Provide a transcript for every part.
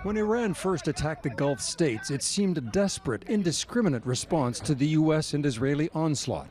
When Iran first attacked the Gulf states, it seemed a desperate, indiscriminate response to the U.S. and Israeli onslaught.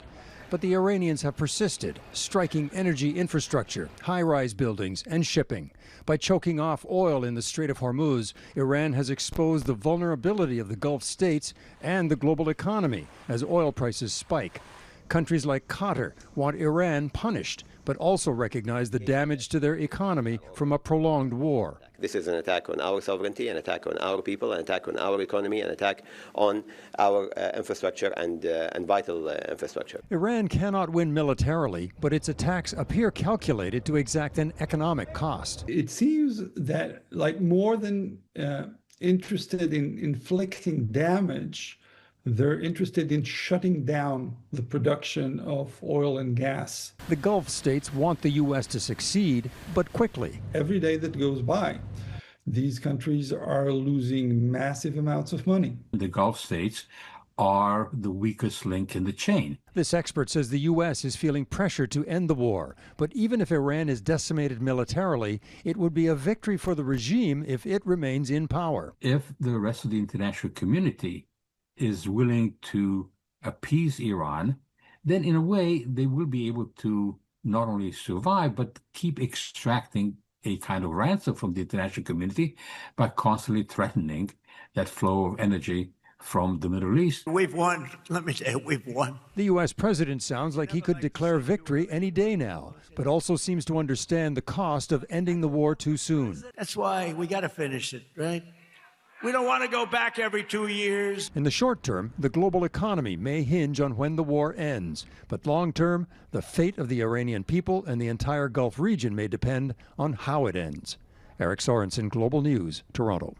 But the Iranians have persisted, striking energy infrastructure, high-rise buildings, and shipping. By choking off oil in the Strait of Hormuz, Iran has exposed the vulnerability of the Gulf states and the global economy as oil prices spike. Countries like Qatar want Iran punished, but also recognize the damage to their economy from a prolonged war. This is an attack on our sovereignty, an attack on our people, an attack on our economy, an attack on our infrastructure and vital infrastructure. Iran cannot win militarily, but its attacks appear calculated to exact an economic cost. It seems that, like, more than interested in inflicting damage, they're interested in shutting down the production of oil and gas. The Gulf states want the U.S. to succeed, but quickly. Every day that goes by, these countries are losing massive amounts of money. The Gulf states are the weakest link in the chain. This expert says the U.S. is feeling pressure to end the war. But even if Iran is decimated militarily, it would be a victory for the regime if it remains in power. If the rest of the international community is willing to appease Iran, then in a way they will be able to not only survive, but keep extracting a kind of ransom from the international community by constantly threatening that flow of energy from the Middle East. We've won. Let me tell you, we've won. The U.S. president sounds like he could declare victory any day now, but also seems to understand the cost of ending the war too soon. That's why we got to finish it, right? We don't want to go back every 2 years. In the short term, the global economy may hinge on when the war ends. But long term, the fate of the Iranian people and the entire Gulf region may depend on how it ends. Eric Sorensen, Global News, Toronto.